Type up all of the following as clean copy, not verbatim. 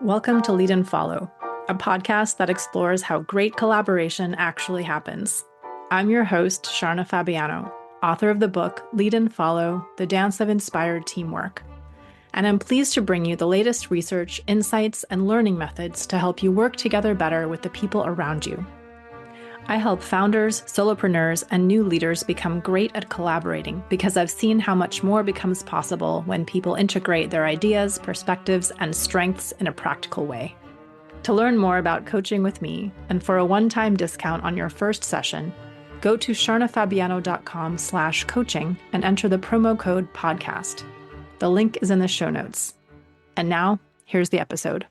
Welcome to Lead and Follow, a podcast that explores how great collaboration actually happens. I'm your host, Sharna Fabiano, author of the book Lead and Follow, The Dance of Inspired Teamwork. And I'm pleased to bring you the latest research, insights, and learning methods to help you work together better with the people around you. I help founders, solopreneurs, and new leaders become great at collaborating because I've seen how much more becomes possible when people integrate their ideas, perspectives, and strengths in a practical way. To learn more about coaching with me and for a one-time discount on your first session, go to sharnafabiano.com/coaching and enter the promo code podcast. The link is in the show notes. And now, here's the episode.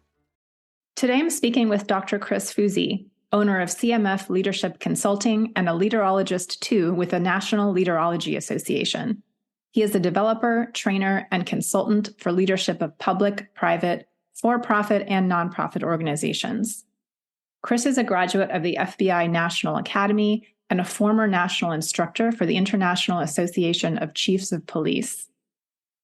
Today I'm speaking with Dr. Chris Fuzie, owner of CMF Leadership Consulting and a leaderologist too with the National Leaderology Association. He is a developer, trainer, and consultant for leadership of public, private, for-profit, and nonprofit organizations. Chris is a graduate of the FBI National Academy and a former national instructor for the International Association of Chiefs of Police.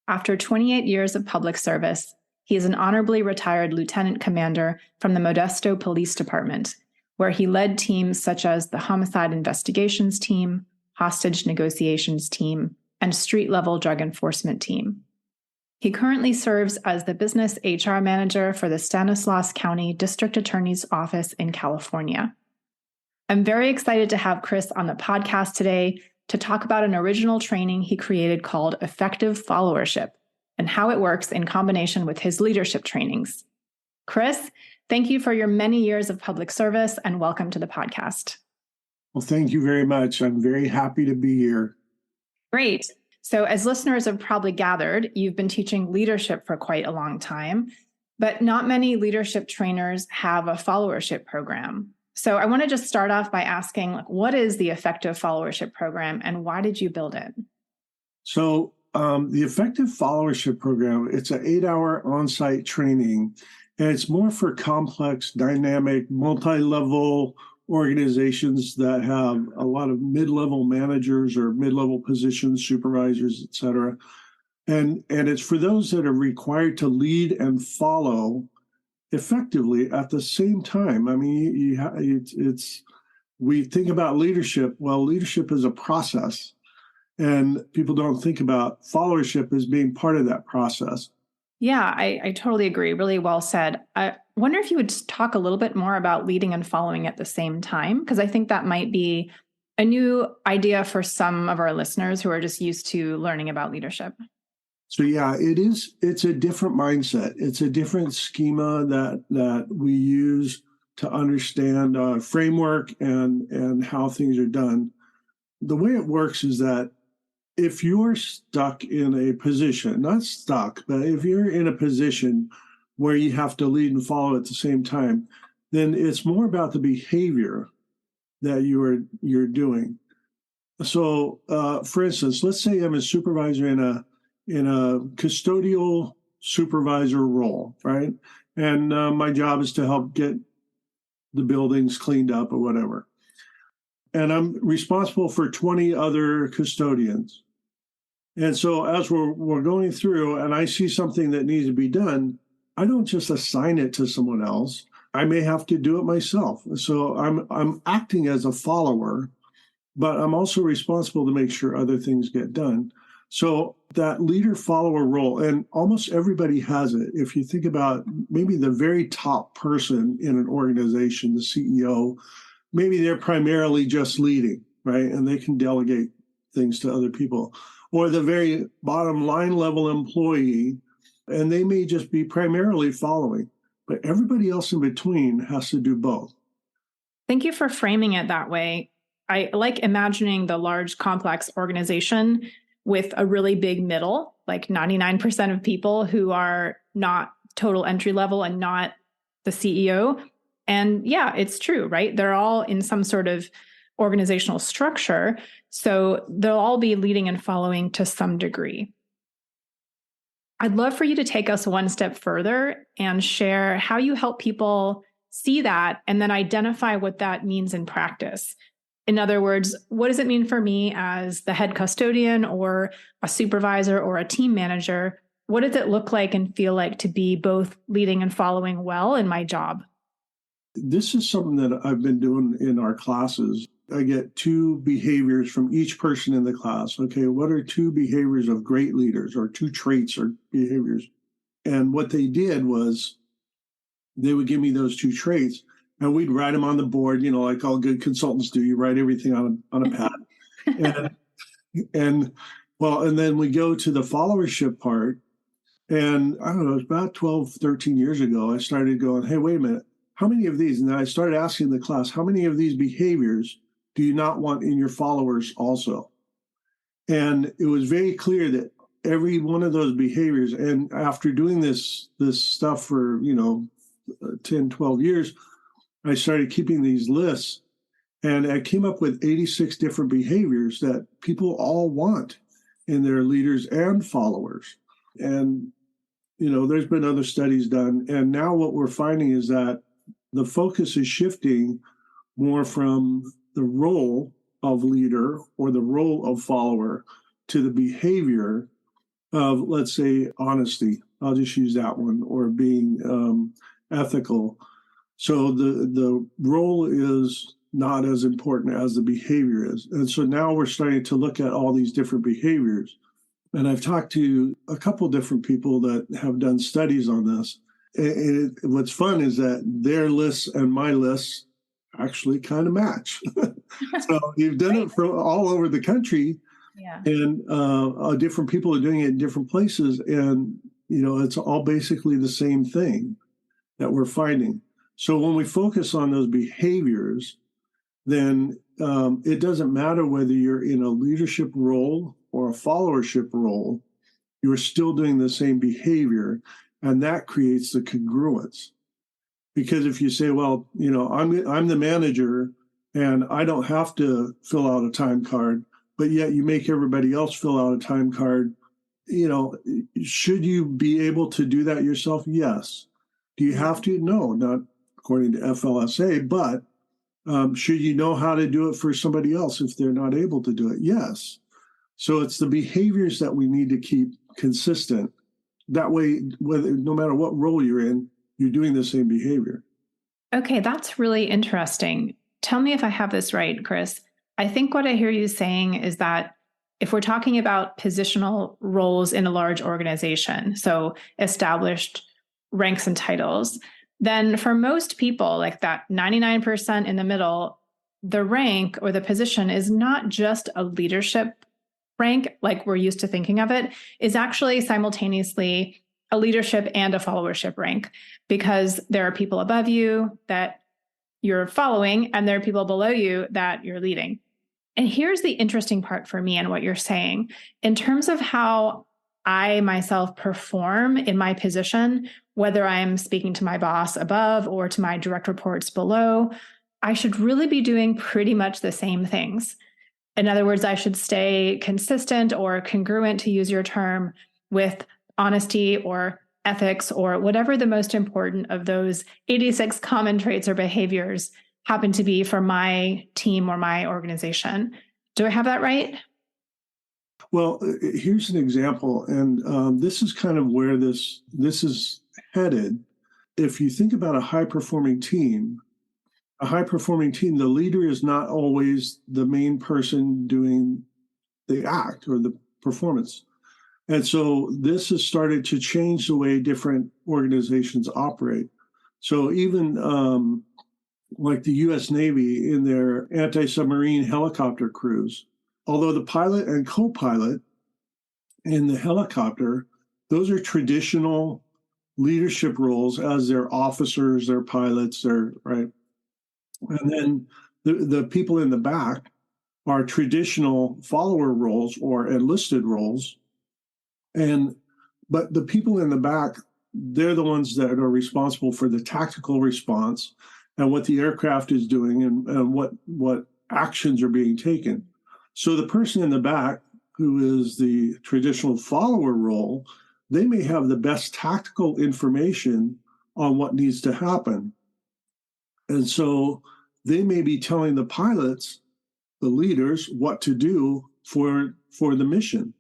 After 28 years of public service, he is an honorably retired lieutenant commander from the Modesto Police Department, where he led teams such as the Homicide Investigations team, Hostage Negotiations team, and street-level drug enforcement team. He currently serves as the business HR manager for the Stanislaus County District Attorney's Office in California. I'm very excited to have Chris on the podcast today to talk about an original training he created called Effective Followership and how it works in combination with his leadership trainings. Chris, thank you for your many years of public service and welcome to the podcast. Well, thank you very much. I'm very happy to be here. Great. So as listeners have probably gathered, you've been teaching leadership for quite a long time, but not many leadership trainers have a followership program. So I want to just start off by asking, what is the Effective Followership program and why did you build it? So the Effective Followership program, it's an 8-hour on-site training. And it's more for complex, dynamic, multi-level organizations that have a lot of mid-level managers or mid-level positions, supervisors, et cetera. And it's for those that are required to lead and follow effectively at the same time. I mean, we think about leadership. Well, leadership is a process, and people don't think about followership as being part of that process. Yeah, I totally agree. Really well said. I wonder if you would talk a little bit more about leading and following at the same time, because I think that might be a new idea for some of our listeners who are just used to learning about leadership. So yeah, it's a different mindset. It's a different schema that we use to understand framework and how things are done. The way it works is that if you're stuck in a position, not stuck, but if you're in a position where you have to lead and follow at the same time, then it's more about the behavior that you're doing. So, for instance, let's say I'm a supervisor in a custodial supervisor role, right? And my job is to help get the buildings cleaned up or whatever. And I'm responsible for 20 other custodians. And so as we're going through and I see something that needs to be done, I don't just assign it to someone else. I may have to do it myself. So I'm acting as a follower, but I'm also responsible to make sure other things get done. So that leader-follower role, and almost everybody has it. If you think about maybe the very top person in an organization, the CEO, maybe they're primarily just leading, right? And they can delegate things to other people. Or the very bottom line level employee, and they may just be primarily following, but everybody else in between has to do both. Thank you for framing it that way. I like imagining the large, complex organization with a really big middle, like 99% of people who are not total entry level and not the CEO. And yeah, it's true, right? They're all in some sort of organizational structure. So they'll all be leading and following to some degree. I'd love for you to take us one step further and share how you help people see that and then identify what that means in practice. In other words, what does it mean for me as the head custodian or a supervisor or a team manager what does it look like and feel like to be both leading and following well in my job? This is something that I've been doing in our classes. I get 2 behaviors from each person in the class. Okay, what are 2 behaviors of great leaders, or 2 traits or behaviors? And what they did was they would give me those 2 traits, and we'd write them on the board, like all good consultants do. You write everything on a pad. and then we go to the followership part. And I don't know, it was about 12, 13 years ago, I started going, hey, wait a minute, how many of these? And I started asking the class, how many of these behaviors do you not want in your followers also? And it was very clear that every one of those behaviors, and after doing this stuff for, 10, 12 years, I started keeping these lists, and I came up with 86 different behaviors that people all want in their leaders and followers. And, there's been other studies done. And now what we're finding is that the focus is shifting more from the role of leader or the role of follower to the behavior of, let's say, honesty. I'll just use that one, or being ethical. So the role is not as important as the behavior is. And so now we're starting to look at all these different behaviors. And I've talked to a couple different people that have done studies on this. And what's fun is that their lists and my lists actually kind of match. So you've done it for all over the country. Yeah. And different people are doing it in different places. And, it's all basically the same thing that we're finding. So when we focus on those behaviors, then it doesn't matter whether you're in a leadership role or a followership role, you're still doing the same behavior, and that creates the congruence. Because if you say, well, I'm the manager and I don't have to fill out a time card, but yet you make everybody else fill out a time card, should you be able to do that yourself? Yes. Do you have to? No, not according to FLSA, but should you know how to do it for somebody else if they're not able to do it? Yes. So it's the behaviors that we need to keep consistent. That way, no matter what role you're in, you're doing the same behavior. Okay, that's really interesting. Tell me if I have this right, Chris. I think what I hear you saying is that if we're talking about positional roles in a large organization, so established ranks and titles, then for most people, like that 99% in the middle, the rank or the position is not just a leadership rank, like we're used to thinking of it, is actually simultaneously a leadership and a followership rank, because there are people above you that you're following and there are people below you that you're leading. And here's the interesting part for me and what you're saying. In terms of how I myself perform in my position, whether I'm speaking to my boss above or to my direct reports below, I should really be doing pretty much the same things. In other words, I should stay consistent or congruent, to use your term, with honesty or ethics or whatever the most important of those 86 common traits or behaviors happen to be for my team or my organization. Do I have that right? Well, here's an example, and this is kind of where this is headed. If you think about a high-performing team, the leader is not always the main person doing the act or the performance. And so this has started to change the way different organizations operate. So even like the U.S. Navy in their anti-submarine helicopter crews, although the pilot and co-pilot in the helicopter, those are traditional leadership roles as their officers, their pilots, right. And then the people in the back are traditional follower roles or enlisted roles. But the people in the back, they're the ones that are responsible for the tactical response and what the aircraft is doing and what actions are being taken. So the person in the back, who is the traditional follower role, they may have the best tactical information on what needs to happen. And so they may be telling the pilots, the leaders, what to do for the mission.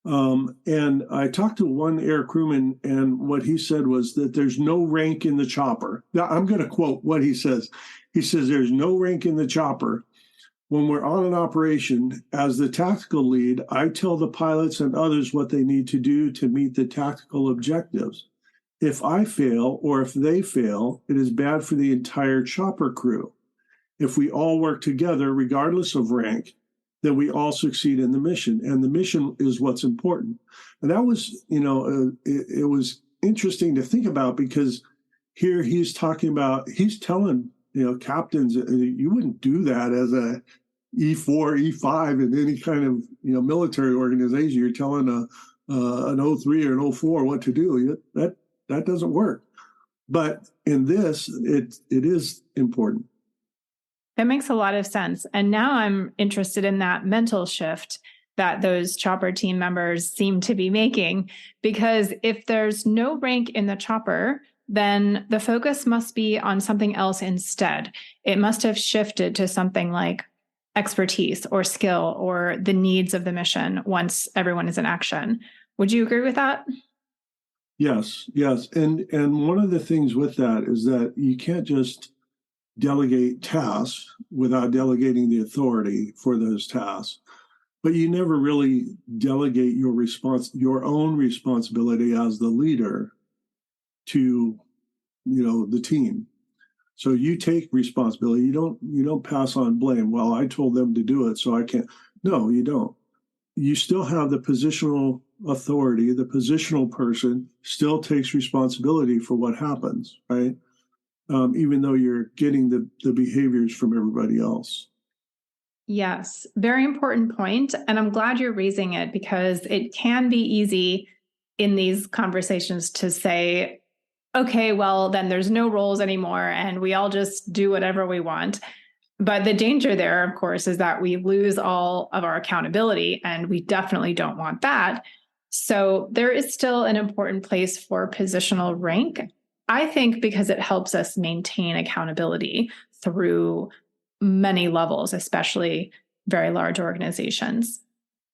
And I talked to one air crewman, and what he said was that there's no rank in the chopper. Now, I'm going to quote what he says. He says, there's no rank in the chopper. When we're on an operation, as the tactical lead, I tell the pilots and others what they need to do to meet the tactical objectives. If I fail or if they fail, it is bad for the entire chopper crew. If we all work together, regardless of rank, then we all succeed in the mission. And the mission is what's important. And that was, it was interesting to think about, because here he's talking about, he's telling, captains, you wouldn't do that as a E4, E5 in any kind of, military organization. You're telling an O3 or an O4 what to do. That doesn't work. But in this, it is important. That makes a lot of sense. And now I'm interested in that mental shift that those chopper team members seem to be making, because if there's no rank in the chopper, then the focus must be on something else instead. It must have shifted to something like expertise or skill or the needs of the mission once everyone is in action. Would you agree with that? Yes. And one of the things with that is that you can't just delegate tasks without delegating the authority for those tasks. But you never really delegate your own responsibility as the leader to, the team. So you take responsibility. You don't pass on blame. Well, I told them to do it, so I can't. No, you don't. You still have the positional authority. The positional person still takes responsibility for what happens, right? Even though you're getting the behaviors from everybody else. Yes, very important point. And I'm glad you're raising it, because it can be easy in these conversations to say, okay, well, then there's no roles anymore and we all just do whatever we want. But the danger there, of course, is that we lose all of our accountability, and we definitely don't want that. So there is still an important place for positional rank, I think, because it helps us maintain accountability through many levels, especially very large organizations.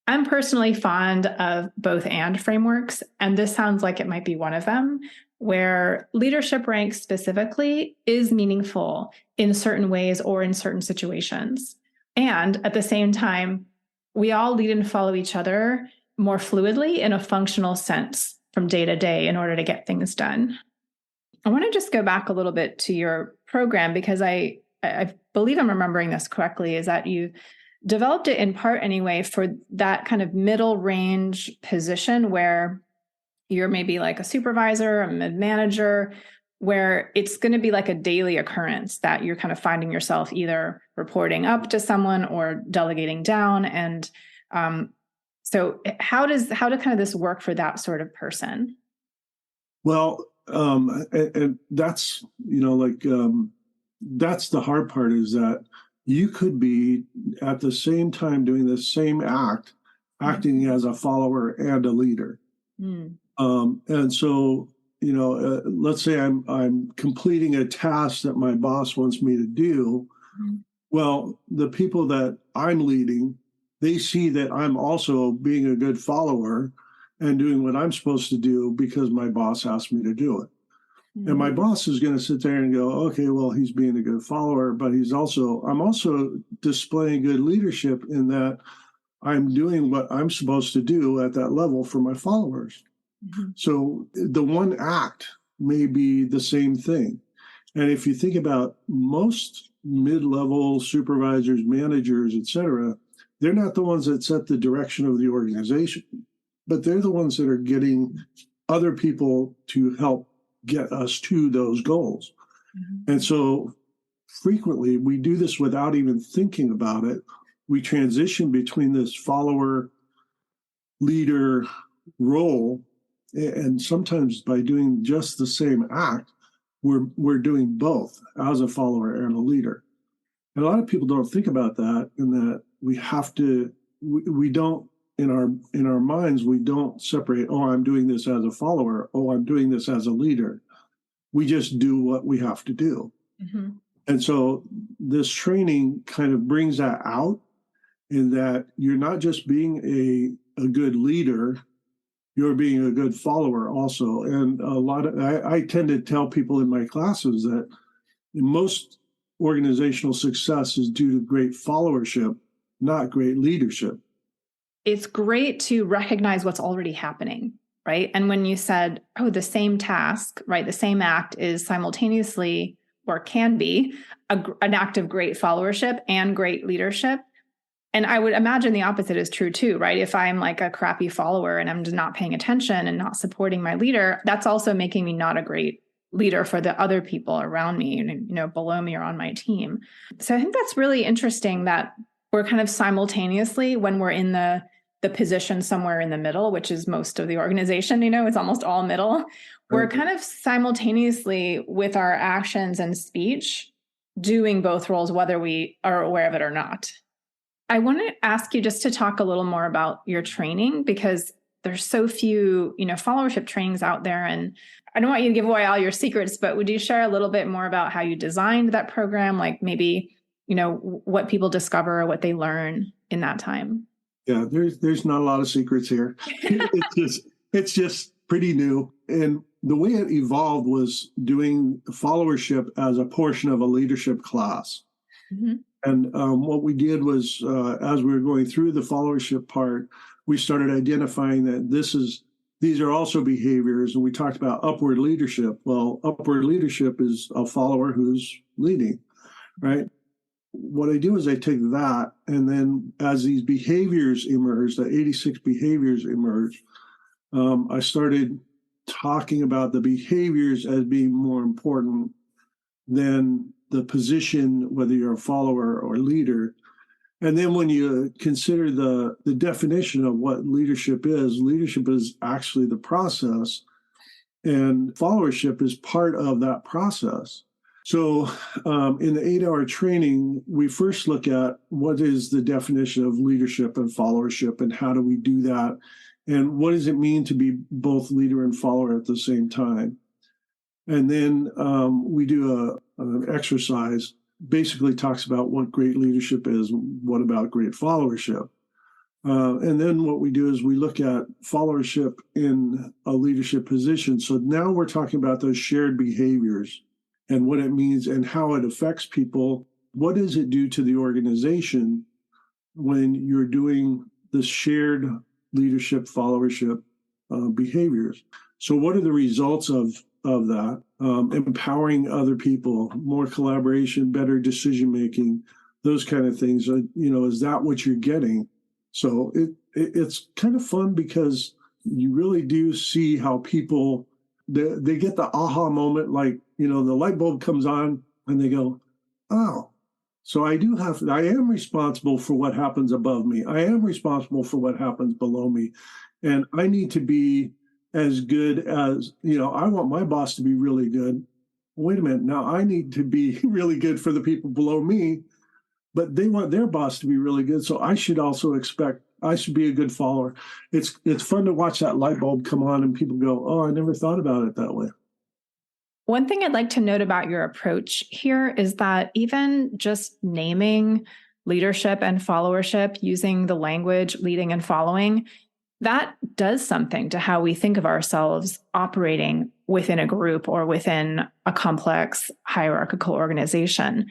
I'm personally fond of both and frameworks, and this sounds like it might be one of them, where leadership rank specifically is meaningful in certain ways or in certain situations. And at the same time, we all lead and follow each other more fluidly in a functional sense from day to day in order to get things done. I want to just go back a little bit to your program, because I believe I'm remembering this correctly, is that you developed it in part anyway for that kind of middle range position where you're maybe like a supervisor, a mid-manager, where it's going to be like a daily occurrence that you're kind of finding yourself either reporting up to someone or delegating down. And so how did kind of this work for that sort of person? Well, and that's, that's the hard part, is that you could be at the same time doing the same acting as a follower and a leader. And so, let's say I'm completing a task that my boss wants me to do. Well, the people that I'm leading, they see that I'm also being a good follower and doing what I'm supposed to do because my boss asked me to do it. And my boss is going to sit there and go, okay, well, he's being a good follower, but I'm also displaying good leadership in that I'm doing what I'm supposed to do at that level for my followers. So the one act may be the same thing. And if you think about most mid-level supervisors, managers, et cetera, they're not the ones that set the direction of the organization, but they're the ones that are getting other people to help get us to those goals. And so frequently we do this without even thinking about it. We transition between this follower leader role, and sometimes by doing just the same act, we're doing both as a follower and a leader. And a lot of people don't think about that, in that we have to, we don't, in our minds, we don't separate, oh, I'm doing this as a follower, oh, I'm doing this as a leader. We just do what we have to do. And so this training kind of brings that out, in that you're not just being a good leader, you're being a good follower also. And I tend to tell people in my classes that most organizational success is due to great followership, not great leadership. It's great to recognize what's already happening, right? And when you said, oh, the same task, right, the same act is simultaneously, or can be, an act of great followership and great leadership. And I would imagine the opposite is true too, right? If I'm like a crappy follower and I'm just not paying attention and not supporting my leader, that's also making me not a great leader for the other people around me, below me or on my team. So I think that's really interesting that we're kind of simultaneously, when we're in the position somewhere in the middle, which is most of the organization, it's almost all middle. We're kind of simultaneously with our actions and speech doing both roles, whether we are aware of it or not. I want to ask you just to talk a little more about your training, because there's so few, followership trainings out there. And I don't want you to give away all your secrets, but would you share a little bit more about how you designed that program? Like maybe, what people discover, what they learn in that time? Yeah, there's not a lot of secrets here. It's just pretty new. And the way it evolved was doing followership as a portion of a leadership class. Mm-hmm. And what we did was, as we were going through the followership part, we started identifying that these are also behaviors. And we talked about upward leadership. Well, upward leadership is a follower who's leading, right? What I do is I take that, and then as these behaviors emerge, the 86 behaviors emerge, I started talking about the behaviors as being more important than the position, whether you're a follower or leader. And then when you consider the definition of what leadership is actually the process, and followership is part of that process. So in the 8-hour training, we first look at what is the definition of leadership and followership, and how do we do that? And what does it mean to be both leader and follower at the same time? And then we do an exercise, basically talks about what great leadership is, what about great followership. And then what we do is we look at followership in a leadership position. So now we're talking about those shared behaviors and what it means and how it affects people. What does it do to the organization when you're doing the shared leadership followership behaviors? So what are the results of that? Empowering other people, more collaboration, better decision-making, those kind of things. Is that what you're getting? So it's kind of fun because you really do see how people, they get the aha moment, like, the light bulb comes on and they go, oh, so I am responsible for what happens above me. I am responsible for what happens below me. And I need to be as good as, I want my boss to be really good. Wait a minute. Now I need to be really good for the people below me, but they want their boss to be really good. So I should be a good follower. It's fun to watch that light bulb come on and people go, oh, I never thought about it that way. One thing I'd like to note about your approach here is that even just naming leadership and followership, using the language leading and following, that does something to how we think of ourselves operating within a group or within a complex hierarchical organization.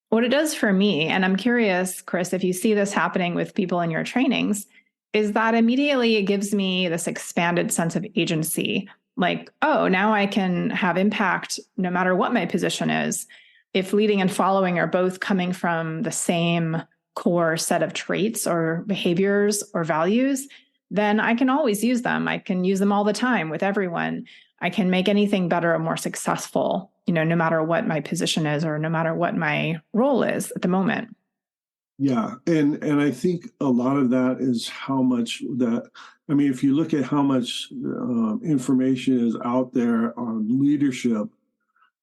What it does for me, and I'm curious, Chris, if you see this happening with people in your trainings, is that immediately it gives me this expanded sense of agency. Like, oh, now I can have impact no matter what my position is. If leading and following are both coming from the same core set of traits or behaviors or values, then I can always use them. I can use them all the time with everyone. I can make anything better or more successful, no matter what my position is or no matter what my role is at the moment. Yeah. And I think a lot of that is how much if you look at how much information is out there on leadership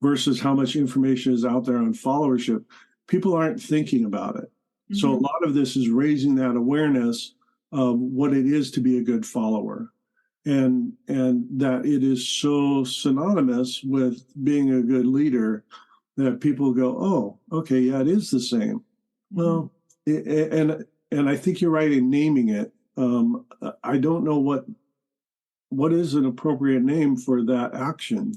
versus how much information is out there on followership, people aren't thinking about it. Mm-hmm. So a lot of this is raising that awareness of what it is to be a good follower, and that it is so synonymous with being a good leader that people go, oh, okay, yeah, it is the same. Mm-hmm. Well, and I think you're right in naming it. I don't know what is an appropriate name for that action.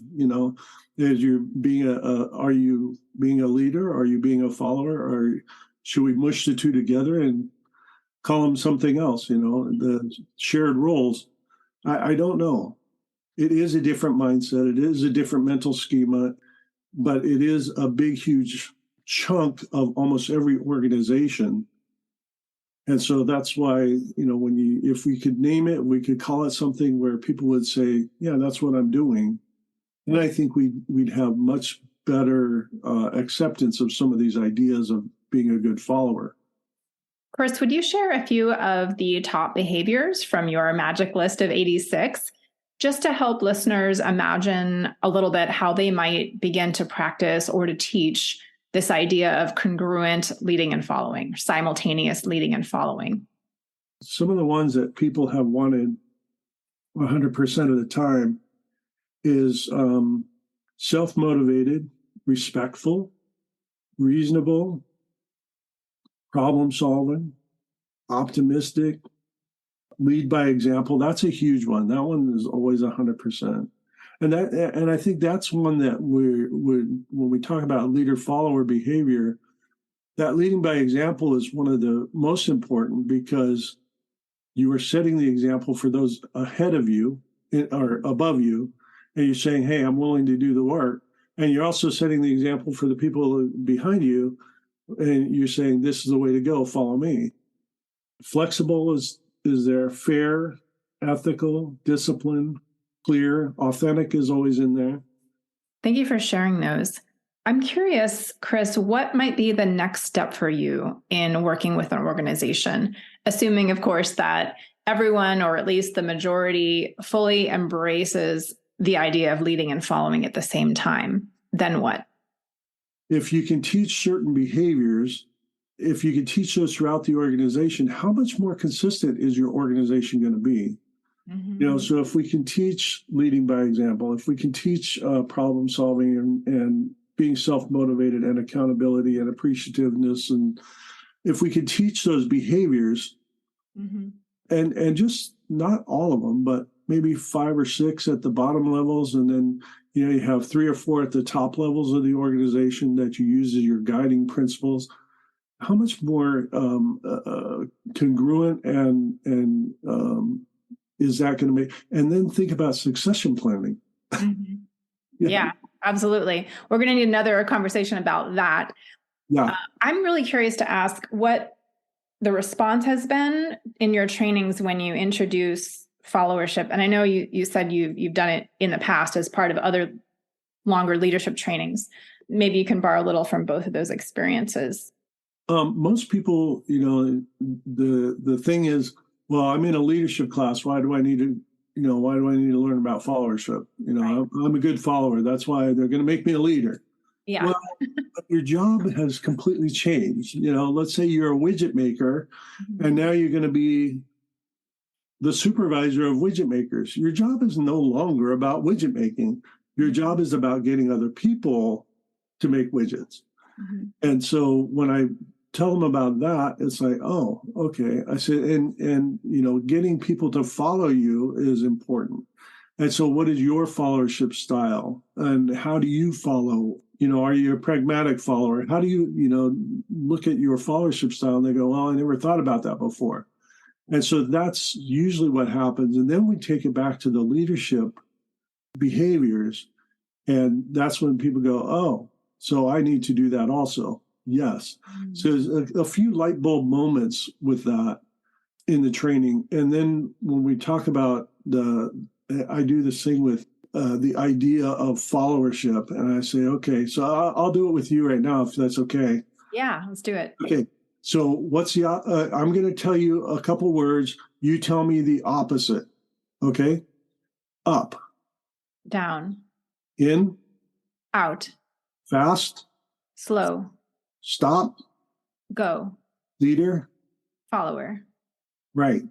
Is you being are you being a leader? Are you being a follower? Or should we mush the two together and call them something else? The shared roles. I don't know. It is a different mindset. It is a different mental schema, but it is a big, huge chunk of almost every organization. And so that's why, if we could name it, we could call it something where people would say, yeah, that's what I'm doing. And I think we'd have much better acceptance of some of these ideas of being a good follower. Chris, would you share a few of the top behaviors from your magic list of 86, just to help listeners imagine a little bit how they might begin to practice or to teach this idea of congruent leading and following, simultaneous leading and following? Some of the ones that people have wanted 100% of the time is self-motivated, respectful, reasonable, problem-solving, optimistic, lead by example. That's a huge one. That one is always 100%. And I think that's one that when we talk about leader-follower behavior, that leading by example is one of the most important, because you are setting the example for those ahead of you or above you, and you're saying, hey, I'm willing to do the work. And you're also setting the example for the people behind you, and you're saying, this is the way to go, follow me. Flexible is there, fair, ethical, disciplined, clear, authentic is always in there. Thank you for sharing those. I'm curious, Chris, what might be the next step for you in working with an organization, assuming, of course, that everyone, or at least the majority, fully embraces the idea of leading and following at the same time? Then what? If you can teach certain behaviors, if you can teach those throughout the organization, how much more consistent is your organization going to be? Mm-hmm. So if we can teach leading by example, if we can teach problem solving and being self-motivated and accountability and appreciativeness, and if we can teach those behaviors, mm-hmm. and just not all of them, but maybe 5 or 6 at the bottom levels, and then you have 3 or 4 at the top levels of the organization that you use as your guiding principles. How much more congruent and is that going to make? And then think about succession planning. Mm-hmm. Yeah, absolutely. We're going to need another conversation about that. Yeah. I'm really curious to ask what the response has been in your trainings when you introduce followership. And I know you said you've done it in the past as part of other longer leadership trainings. Maybe you can borrow a little from both of those experiences. Most people, the thing is, well, I'm in a leadership class. Why do I need to learn about followership? Right. I'm a good follower. That's why they're going to make me a leader. Yeah. Well, your job has completely changed. Let's say you're a widget maker, mm-hmm. and now you're going to be the supervisor of widget makers. Your job is no longer about widget making. Your job is about getting other people to make widgets. Mm-hmm. And so when I tell them about that, it's like, oh, okay. I said, and getting people to follow you is important. And so what is your followership style? And how do you follow? Are you a pragmatic follower? How do you, look at your followership style? And they go, well, I never thought about that before. And so that's usually what happens. And then we take it back to the leadership behaviors. And that's when people go, oh, so I need to do that also. Yes. Mm-hmm. So there's a few light bulb moments with that in the training. And then when we talk about I do this thing with the idea of followership. And I say, okay, so I'll do it with you right now, if that's okay. Yeah, let's do it. Okay. So what's I'm going to tell you a couple words. You tell me the opposite. Okay. Up. Down. In. Out. Fast. Slow. Stop. Go. Leader. Follower. Right.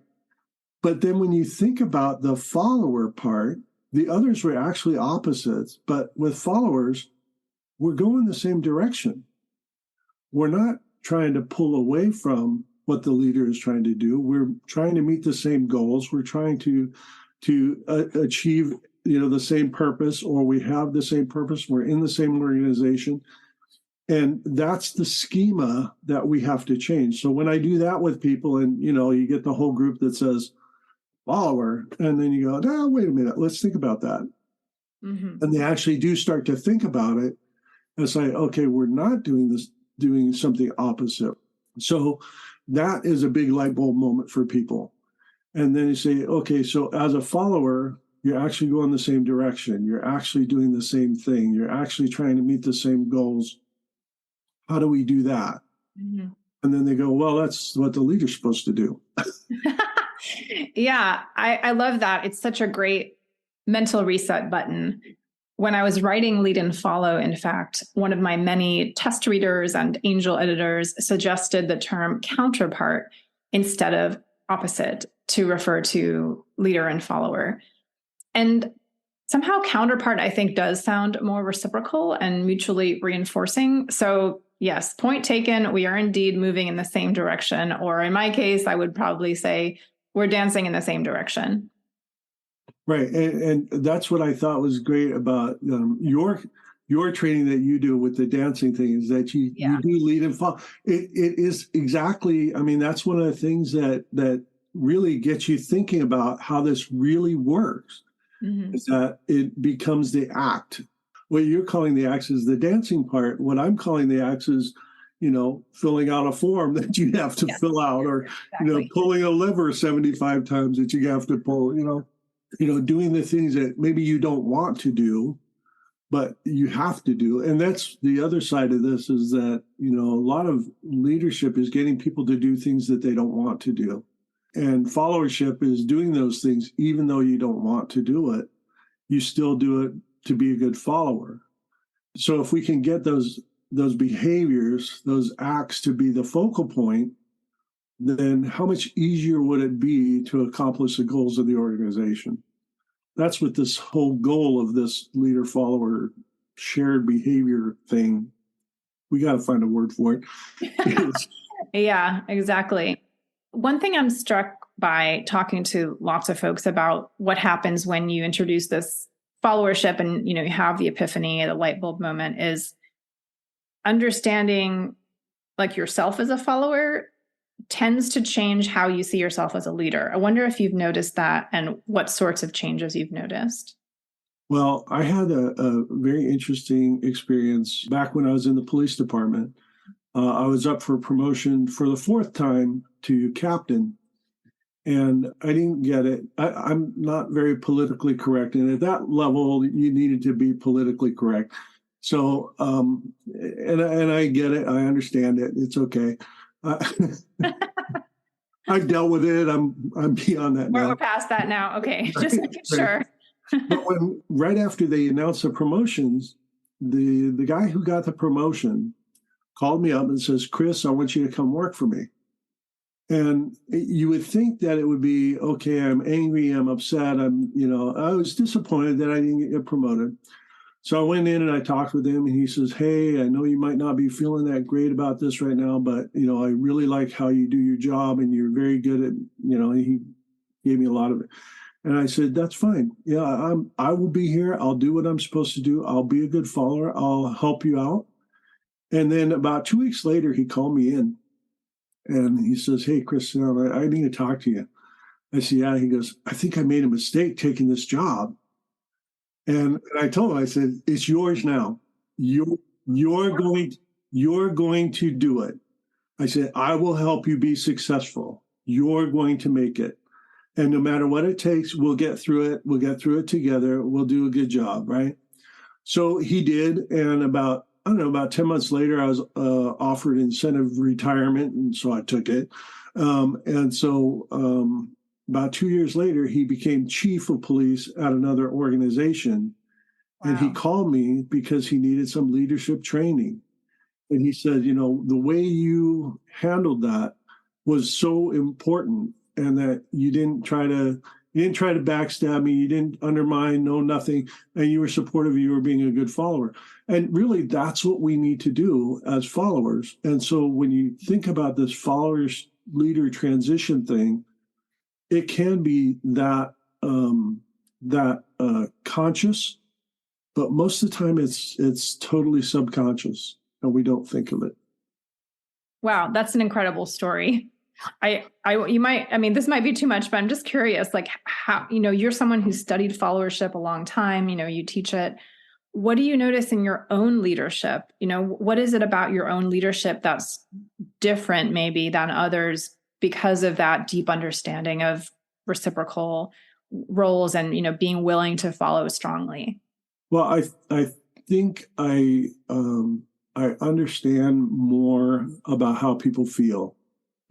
But then when you think about the follower part, the others were actually opposites. But with followers, we're going the same direction. We're not trying to pull away from what the leader is trying to do. We're trying to meet the same goals. We're trying to achieve, the same purpose, or we have the same purpose. We're in the same organization. And that's the schema that we have to change. So when I do that with people, and, you get the whole group that says follower, and then you go, no, wait a minute, let's think about that. Mm-hmm. And they actually do start to think about it and say, okay, we're not doing something opposite. So that is a big light bulb moment for people. And then you say, okay, so as a follower, you're actually going the same direction. You're actually doing the same thing. You're actually trying to meet the same goals. How do we do that? Mm-hmm. And then they go, well, that's what the leader's supposed to do. Yeah, I love that. It's such a great mental reset button. When I was writing Lead and Follow, in fact, one of my many test readers and angel editors suggested the term counterpart instead of opposite to refer to leader and follower. And somehow counterpart, I think, does sound more reciprocal and mutually reinforcing. So yes, point taken, we are indeed moving in the same direction. Or in my case, I would probably say we're dancing in the same direction. Right. And that's what I thought was great about your training that you do with the dancing thing, is that you do lead and follow. It is exactly, that's one of the things that really gets you thinking about how this really works. Mm-hmm. Is that it becomes the act. What you're calling the act is the dancing part. What I'm calling the act is, filling out a form that you have to fill out, or, exactly. Pulling a lever 75 times that you have to pull, doing the things that maybe you don't want to do, but you have to do. And that's the other side of this, is that, a lot of leadership is getting people to do things that they don't want to do. And followership is doing those things, even though you don't want to do it, you still do it to be a good follower. So if we can get those behaviors, those acts to be the focal point, then how much easier would it be to accomplish the goals of the organization? That's what this whole goal of this leader-follower shared behavior thing, we got to find a word for it. Yeah, exactly. One thing I'm struck by talking to lots of folks about what happens when you introduce this followership and, you have the epiphany, the light bulb moment, is understanding like yourself as a follower tends to change how you see yourself as a leader. I wonder if you've noticed that and what sorts of changes you've noticed. Well, I had a very interesting experience back when I was in the police department. I was up for promotion for the 4th time to captain, and I didn't get it. I'm not very politically correct, and at that level, you needed to be politically correct. So, and I get it. I understand it. It's okay. I've dealt with it. I'm beyond that now. We're past that now. Okay, just making sure. But right after they announced the promotions, the guy who got the promotion called me up and says, "Chris, I want you to come work for me." And you would think that it would be, okay, I'm angry, I'm upset, I was disappointed that I didn't get promoted. So I went in and I talked with him, and he says, "Hey, I know you might not be feeling that great about this right now, but, I really like how you do your job, and you're very good at," he gave me a lot of it. And I said, "That's fine. Yeah, I will be here. I'll do what I'm supposed to do. I'll be a good follower. I'll help you out." And then about 2 weeks later, he called me in and he says, "Hey, Chris, I need to talk to you." I said, "Yeah." He goes, "I think I made a mistake taking this job." And I told him, I said, "It's yours now. You're going to do it." I said, "I will help you be successful. You're going to make it. And no matter what it takes, we'll get through it. We'll get through it together. We'll do a good job." Right? So he did. And about 10 months later, I was offered incentive retirement. And so I took it. And so about 2 years later, he became chief of police at another organization. Wow. And he called me because he needed some leadership training. And he said, "The way you handled that was so important, and that you didn't try to backstab me. You didn't undermine, nothing. And you were supportive. You were being a good follower." And really, that's what we need to do as followers. And so when you think about this leader transition thing, it can be that conscious, but most of the time it's totally subconscious and we don't think of it. Wow, that's an incredible story. This might be too much, but I'm just curious, like how, you're someone who studied followership a long time, you teach it. What do you notice in your own leadership? What is it about your own leadership that's different maybe than others because of that deep understanding of reciprocal roles and, being willing to follow strongly? Well, I think I understand more about how people feel.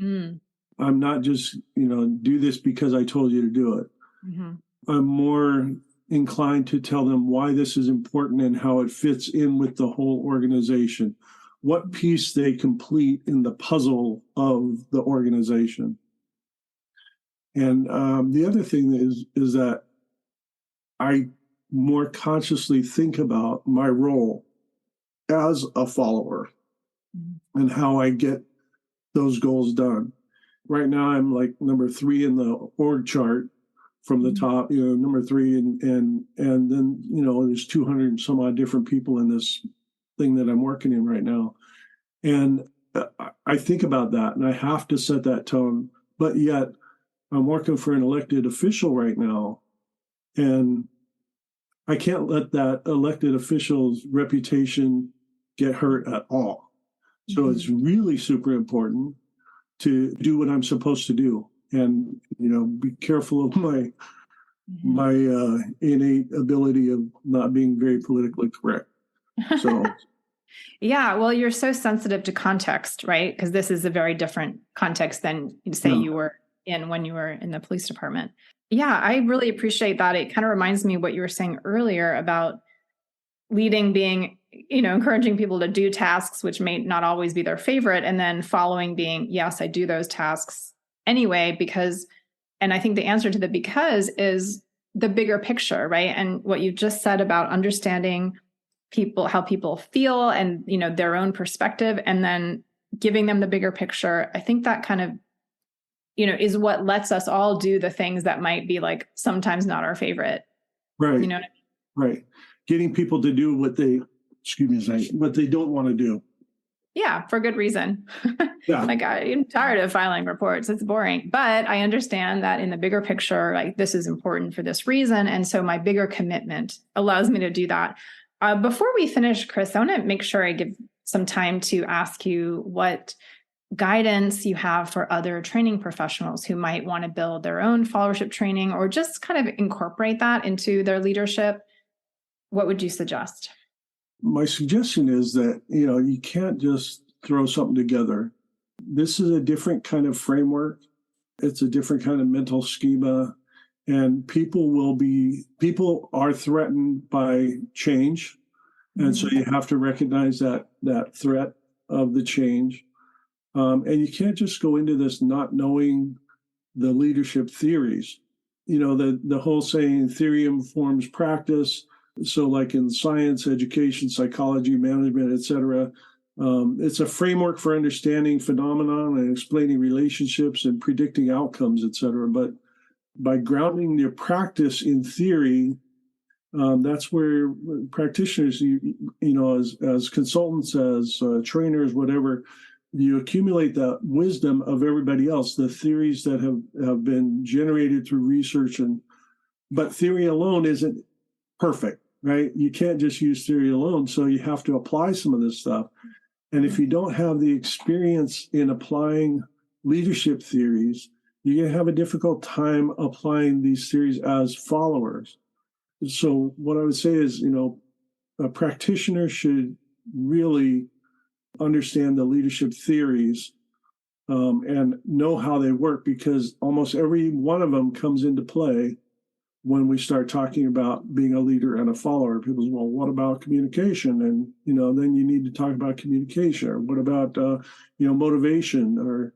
Mm. I'm not just, do this because I told you to do it. Mm-hmm. I'm more inclined to tell them why this is important and how it fits in with the whole organization, what piece they complete in the puzzle of the organization. And the other thing is that I more consciously think about my role as a follower and how I get those goals done. Right now, I'm like number 3 in the org chart from the top, number 3. And then, there's 200 and some odd different people in this thing that I'm working in right now. And I think about that and I have to set that tone. But yet I'm working for an elected official right now. And I can't let that elected official's reputation get hurt at all. So it's really super important to do what I'm supposed to do and, be careful of my innate ability of not being very politically correct. So, yeah, well, you're so sensitive to context, right? Because this is a very different context than you were in when you were in the police department. Yeah, I really appreciate that. It kind of reminds me of what you were saying earlier about leading being, encouraging people to do tasks, which may not always be their favorite. And then following being, yes, I do those tasks anyway, because, and I think the answer to the because is the bigger picture, right? And what you just said about understanding people, how people feel and, their own perspective, and then giving them the bigger picture. I think that kind of, is what lets us all do the things that might be like sometimes not our favorite. Right. You know what I mean? Right. Getting people to do what they don't want to do. Yeah, for good reason. Yeah. Like I'm tired of filing reports. It's boring. But I understand that in the bigger picture, like this is important for this reason. And so my bigger commitment allows me to do that. Before we finish, Chris, I want to make sure I give some time to ask you what guidance you have for other training professionals who might want to build their own followership training or just kind of incorporate that into their leadership. What would you suggest? My suggestion is that, you can't just throw something together. This is a different kind of framework. It's a different kind of mental schema. And people are threatened by change. And so you have to recognize that threat of the change. And you can't just go into this not knowing the leadership theories. The whole saying, theory informs practice. So like in science, education, psychology, management, et cetera, it's a framework for understanding phenomenon and explaining relationships and predicting outcomes, et cetera. But by grounding your practice in theory, that's where practitioners, as consultants, as trainers, whatever, you accumulate that wisdom of everybody else, the theories that have been generated through research. But theory alone isn't perfect, right? You can't just use theory alone. So you have to apply some of this stuff. And if you don't have the experience in applying leadership theories, you're going to have a difficult time applying these theories as followers. So what I would say is, a practitioner should really understand the leadership theories and know how they work, because almost every one of them comes into play when we start talking about being a leader and a follower. People say, well, what about communication? And, then you need to talk about communication. Or what about, motivation or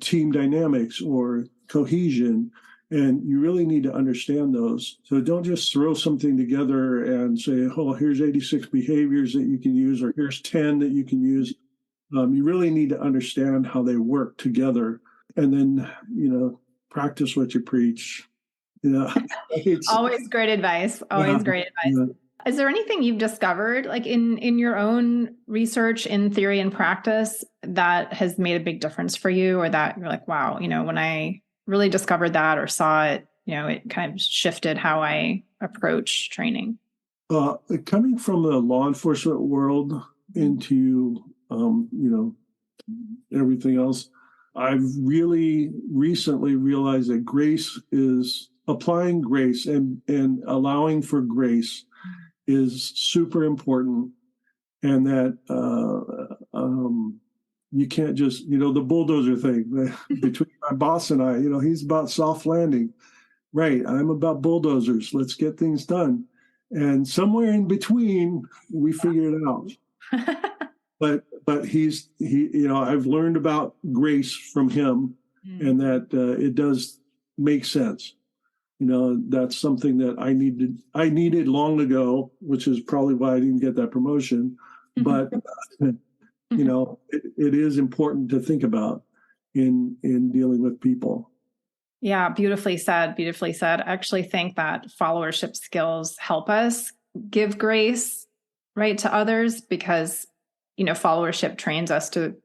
team dynamics or cohesion? And you really need to understand those. So don't just throw something together and say, oh, here's 86 behaviors that you can use, or here's 10 that you can use. You really need to understand how they work together then, practice what you preach. Always great advice. Always great advice. Yeah. Is there anything you've discovered, like in your own research, in theory and practice, that has made a big difference for you, or that you're like, wow, when I really discovered that or saw it, it kind of shifted how I approach training? Coming from the law enforcement world into, everything else, I've really recently realized that grace is applying grace and allowing for grace is super important, and that you can't just, the bulldozer thing between my boss and I, he's about soft landing. Right. I'm about bulldozers. Let's get things done. And somewhere in between, we figured it out. But I've learned about grace from him, and that it does make sense. That's something that I needed long ago, which is probably why I didn't get that promotion. But, it is important to think about in dealing with people. Yeah, beautifully said. Beautifully said. I actually think that followership skills help us give grace, right, to others, because, followership trains us to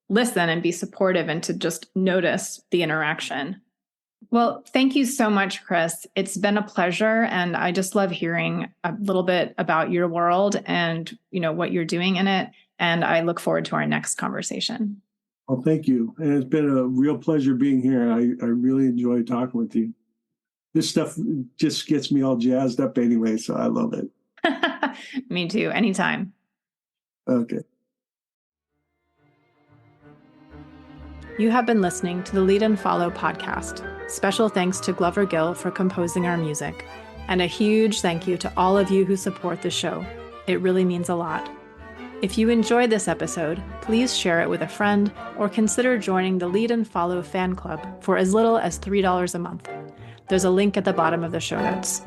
listen and be supportive and to just notice the interaction. Well, thank you so much, Chris. It's been a pleasure. And I just love hearing a little bit about your world and, what you're doing in it. And I look forward to our next conversation. Well, thank you. And it's been a real pleasure being here. I really enjoy talking with you. This stuff just gets me all jazzed up anyway, so I love it. Me too. Anytime. Okay. You have been listening to the Lead and Follow podcast. Special thanks to Glover Gill for composing our music. And a huge thank you to all of you who support the show. It really means a lot. If you enjoyed this episode, please share it with a friend or consider joining the Lead and Follow fan club for as little as $3 a month. There's a link at the bottom of the show notes.